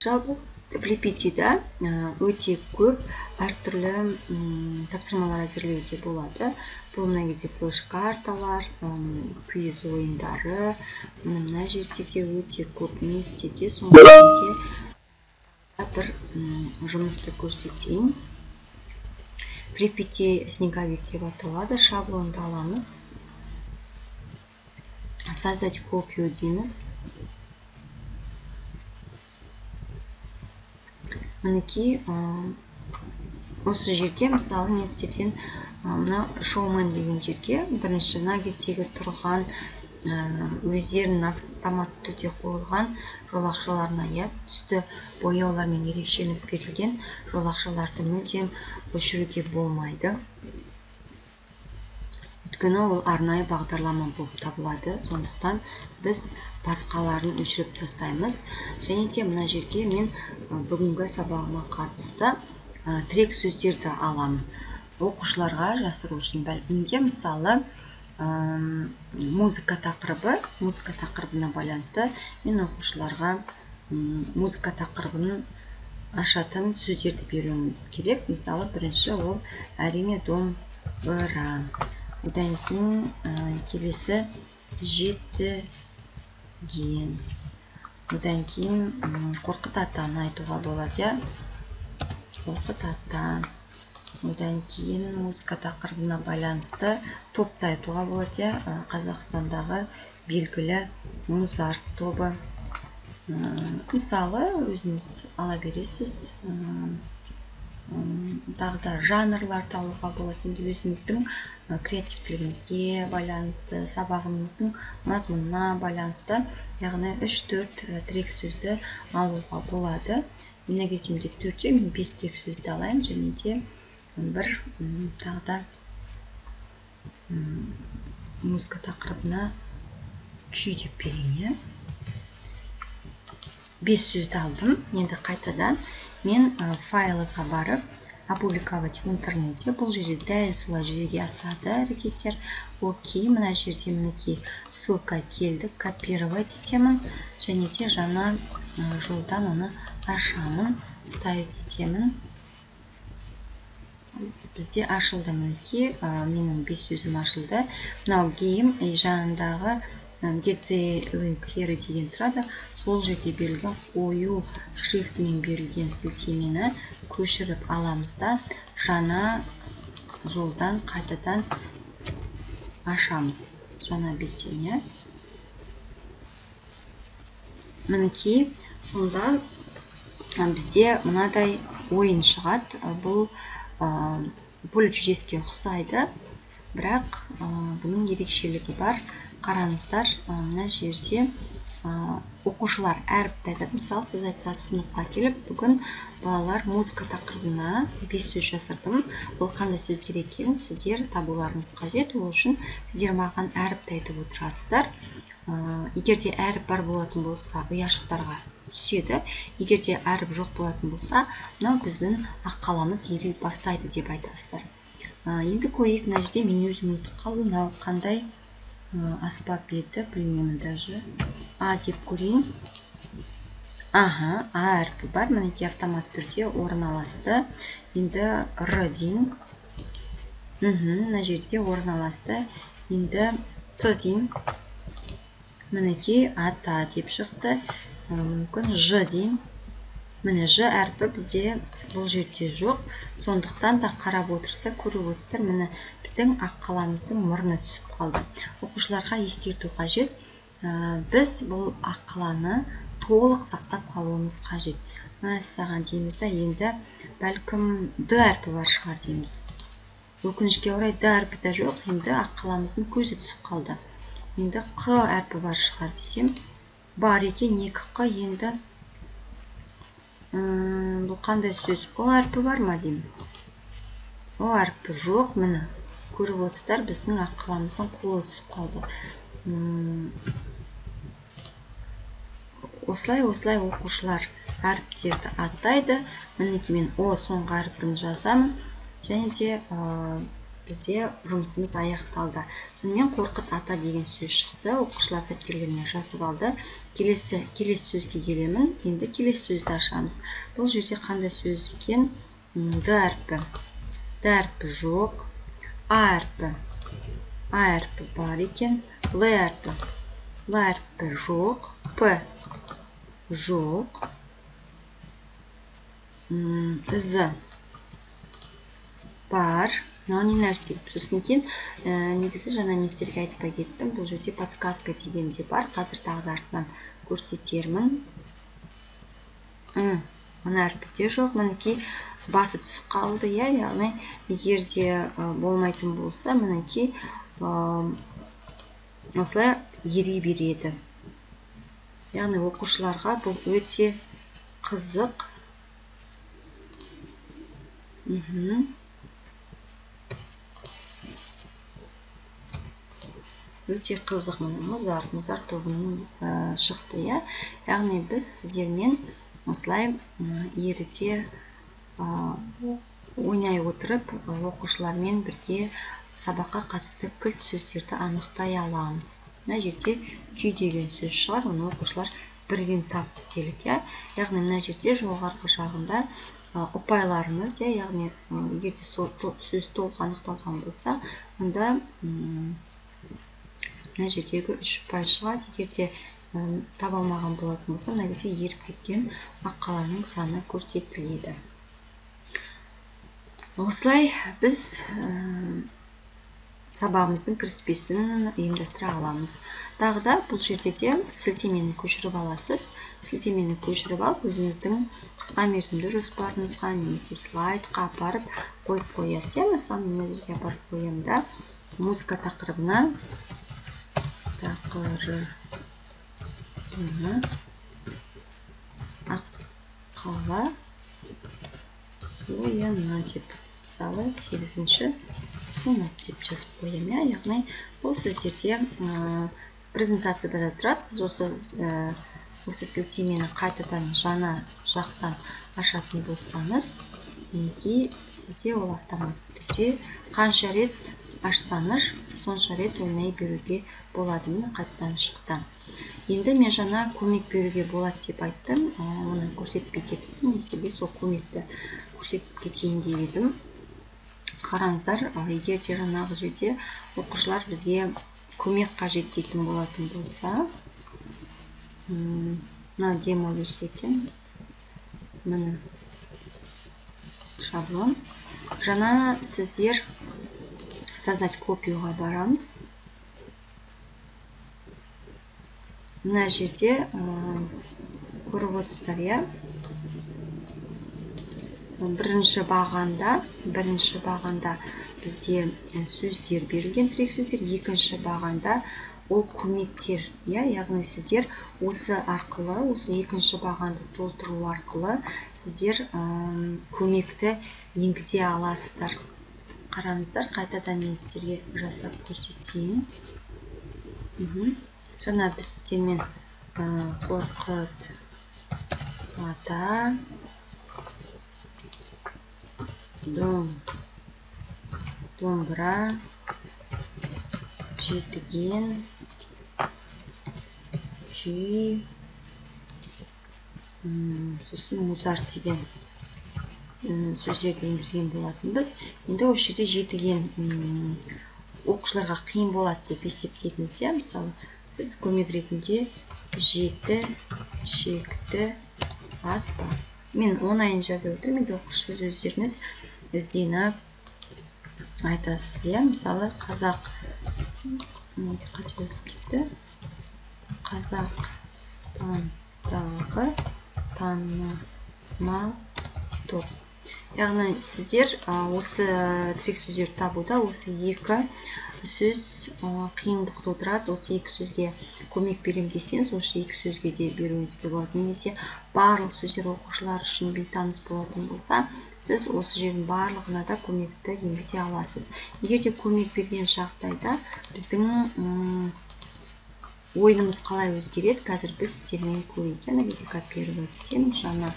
Жалпы Flippity'да өте көп әртүрлі тапсырмалар әзірлеуге болады. Бұл мына кезде флеш-карталар, квиз ойындары, мына жерде де өте көп местеде соңында бір жұмысты көрсетейін. Flipity снеговик деп аталады. Шаблонды аламыз. Создать копию дейміз. Мінекей, осы жерге, мысалы, мен істеген шоумен деген жерге бірінші мына кездегі тұрған өздерінің автоматты түрде қойылған жолақшыларына түсті бояулармен ерекшеленіп берілген жолақшыларды мүлдем өшіруге болмайды. Өйткені ол арнайы бағдарлама болып табылады. Сондықтан біз басқаларын өшіріп тастаймыз. Және де мына жерге мен бүгінгі сабағыма қатысты тірек сөздерді аламын. Оқушыларға жасыру үшін менде мысалы музыка тақырыбына байланысты мен оқушыларға музыка тақырыбын ашатын сөздерді беруім керек. Мысалы, бірінші ол әрине домбыра. Одан кейін келесі жетіген. Одан кейін қорқыт атаны айтуға болады. Қорқыт ата. Одан кейін музыка тақырыбына байланысты топты айтуға болады. Қазақстандағы белгілі Музарт тобы. Мысалы, өзіңіз ала бересіз. Тағда жанрларды алуға болады. Енді өзіңіздің креативтілігіңізге байланысты, сабағыңыздың мазмұнына байланысты, яғни 3-4 тірек сөзді алуға болады. Мына кезімде 4-те, мен 5 тірек сөзді алайын, және де бір тағда музыка тақырыбына күй деп берейін. 5 сөзді алдым. Енді қайтадан мен файлыға барып, опубликовать в интернете. Бұл жерде дәл солай жүзеге асады әрекеттер. Окей, мына жерде мінекей ссылка келді, копировать етемін, және де жаңа жолдан оны ашамын, ставить етемін. Бізде ашылды мінекей, менің 5 сөзім ашылды. Мынау game жанындағы get the link here деген тұрады. Сол жерде берілген қою шрифтімен берілген сілтемені көшіріп аламыз да жаңа жолдан қайтадан ашамыз. Жаңа беттен. Мінекей, сонда бізде мынадай ойын шығады. Бұл поле чудеске ұқсайды, бірақ бұның ерекшелігі бар. Қараңыздар, мына жерде оқушылар әріпті айтады. Мысалы, сіз айтасыз сыныпқа келіп, бүгін балалар музыка тақырыбына 5 сөз жасырдым. Ол қандай сөздер екенін сіздер табуларыңыз қажет. Ол үшін сіздер маған әріпті айтып отырасыздар. Егерде әріп бар болатын болса, ұяшықтарға түседі. Егерде әріп жоқ болатын болса, мынау біздің ақ қаламыз ери бастайды деп айтасыздар. Енді көрейік, мына жерде мен өзім ұмытып қалдым. Мынау қандай аспап еді, білмеймін даже. А деп көрейін. А әрпі бар. Мінекей автомат түрде орналасты. Енді Р дейін. Мына жерге орналасты. Енді Т дейін. Мінекей ата деп шықты. Мүмкін Ж дейін. Міне Ж әрпі бізде бұл жерде жоқ. Сондықтан да қарап отырса, көріп отырсыздар, міне біздің ақ қаламыздың мұрны түсіп қалды. Оқушыларға ескерту қажет. Біз бұл ақ қаланы толық сақтап қалуымыз қажет. Мәссаған дейміз да, енді бәлкім Д әрпі бар шығар дейміз. Өкінішке орай Д әрпі де жоқ, енді ақ қаламыздың көзі түсіп қалды. Енді Қ әрпі бар шығар десем, бар екен 2 Қ. Енді бұл қандай сөз? О әрпі бар ма деймін? О әрпі жоқ, міне. Көріп отырсыздар, біздің ақ қаламыздың қолы түсіп қалды. Осылай оқушылар әріптерді атайды. Мінекей мен О соңғы әріпін жазамын. Және де бізде жұмысымыз аяқталды. Сонымен Қорқыт ата деген сөз шықты. Оқушылар дәптерлеріне жазып алды. Келесі сөзге келемін. Енді келесі сөзді ашамыз. Бұл жерде қандай сөз екен? Д әрпі. Д әрпі жоқ. А әрпі бар екен. Л әрпі жоқ. П жоқ. З бар. Не нәрсе. Сосын кейін негізі жаңа местерге айтпай кеттім. Бұл жерде подсказка деген де бар. Қазір тағы да артынан көрсетермін. Ана әрпіде жоқ. Мінекей басы түсіп қалды. Яғни егер де болмайтын болса, мінекей осылай ери береді. Яғни оқушыларға бұл өте қызық. Өте қызық. Музарт тобының шықты. Яғни біз сіздермен осылай еріте ойнай отырып, оқушылармен бірге сабаққа қатысты кілт сөздерді анықтай аламыз. Мына жерде күй деген сөз шығар, оны оқушылар бірден тапты делік. Яғни мына жерде жоғарғы жағында ұпайларымыз, яғни егер де сөз толық анықталған болса, онда мына жердегі 3 ұпай шығады. Егер де таба алмаған болатын болса, мына кезде еріп кеткен аққаланың саны көрсетіледі. Осылай біз сабағымыздың кіріспесін ұйымдастыра аламыз. Тағы да бұл жерде де сілтемені көшіріп аласыз. Сілтемені көшіріп алып, өзіңіздің қысқа мерзімді жоспарыңызға немесе слайдқа апарып қойып қоясыз. Мысалы, мен өзге апарып қоямын. Музыка тақырыбына аққала ойыны деп, мысалы 8-ші сынып деп жазып қоямын. Яғни бұл сіздерде презентацияда да тұрады. Сіз осы сілтемені қайтадан жаңа жақтан ашатын болсаңыз, неге сізде ол автоматты түрде қанша рет ашсаңыз, сонша рет ойнай беруге болады. Міне қайтадан шықты. Енді мен жаңа көмек беруге болады деп айттым. Оны көрсетпей кеттім. Естерге сол көмекті көрсетіп кетейін деп едім. Қараңыздар, егер де жаңағы жерде оқушылар бізге көмек қажет дейтін болатын болса, мына демо берсе екен. Міне шаблон. Жаңа сіздер создать копиюға барамыз. Мына жерде көріп отырсыздар, бірінші бағанда бізде сөздер берілген, тірек сөздер. Екінші бағанда ол көмектер. Яғни сіздер осы арқылы, осы екінші бағанды толтыру арқылы сіздер көмекті енгізе аласыздар. Қараңыздар, қайтадан мен сіздерге жасап көрсетейін. Жаңа біз сіздермен Қорқыт ата домбыра жетіген күй сосын музарт деген сөздерді енгізген болатынбыз. Енді осы жерде жетіген оқушыларға қиын болады деп есептедіңіз. Мысалы, сіз көмек ретінде жеткішекті аспа. Мен оңайын жазып отырмын. Енді оқушысыз өздеріңіз ізденіп айтасыз. Мысалы, Қазақстандағы танымал топ. Яғни сіздер осы тірек сөздер табуда осы екі сөз қиындық тудырады. Осы екі сөзге көмек берем десеңіз, осы екі сөзге де беруіңізге болады. Немесе барлық сөздер оқушылар үшін бейтаныс болатын болса, сіз осы жердің барлығына да көмекті енгізе аласыз. Егер де көмек берген жағдайда біздің ойынымыз қалай өзгереді, қазір біз сіздермен көрейік. Әнегеде копировать етемін, жаңа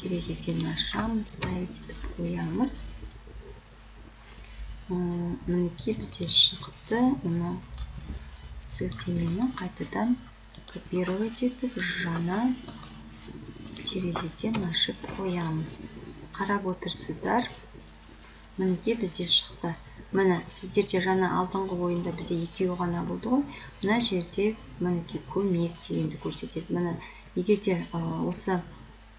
терезеден ашамыз, ставить етіп қоямыз. мінекей бізде шықты. Мұны сілтемені қайтадан копировать етіп, жаңа терезеден ашып қоямын. Қарап отырсыздар, мінекей бізде шықты. Міне, сіздерде жаңа алдыңғы ойында бізде екеу ғана болды ғой. Мына жерде мінекей көмек дегенді көрсетеді. Міне, егерде осы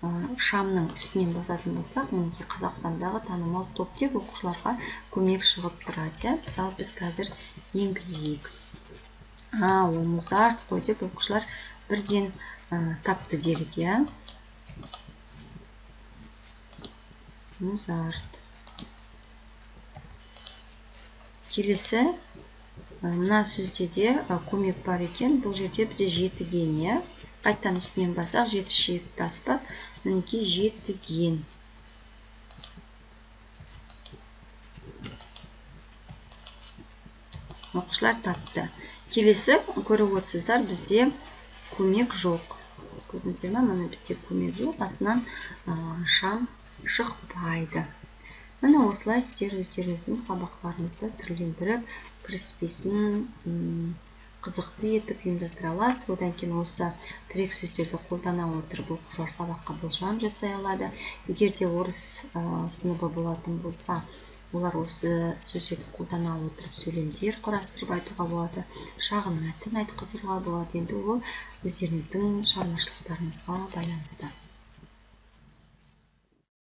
шамның үстінен басатын болсақ, мінекей Қазақстандағы танымал топ деп оқушыларға көмек шығып тұрады. Мысалы, біз қазір енгізейік. Ол Музарт қой деп оқушылар бірден тапты делік, Музарт. Келесі, мына сөзде де көмек бар екен. Бұл жерде бізде жетіген, қайттан үстінен басақ, жеті шекті аспап, мінекей жетіген. Оқушылар тапты. Келесі, көріп отырсыздар, бізде көмек жоқ. Көрдіңіздер ме? Мына бізде көмек жоқ, астынан шам шықпайды. Міне осылай сіздер өздеріңіздің сабақтарыңызды түрлендіріп, кіріспесін қызықты етіп ұйымдастыра аласыз. Одан кейін осы тірек сөздерді қолдана отырып оқушылар сабаққа болжам жасай алады. Егер де орыс сыныбы болатын болса, олар осы сөздерді қолдана отырып сөйлемдер құрастырып айтуға болады. Шағын мәтін айтқызуға болады. Енді ол өздеріңіздің шығармашылықтарыңызға байланысты.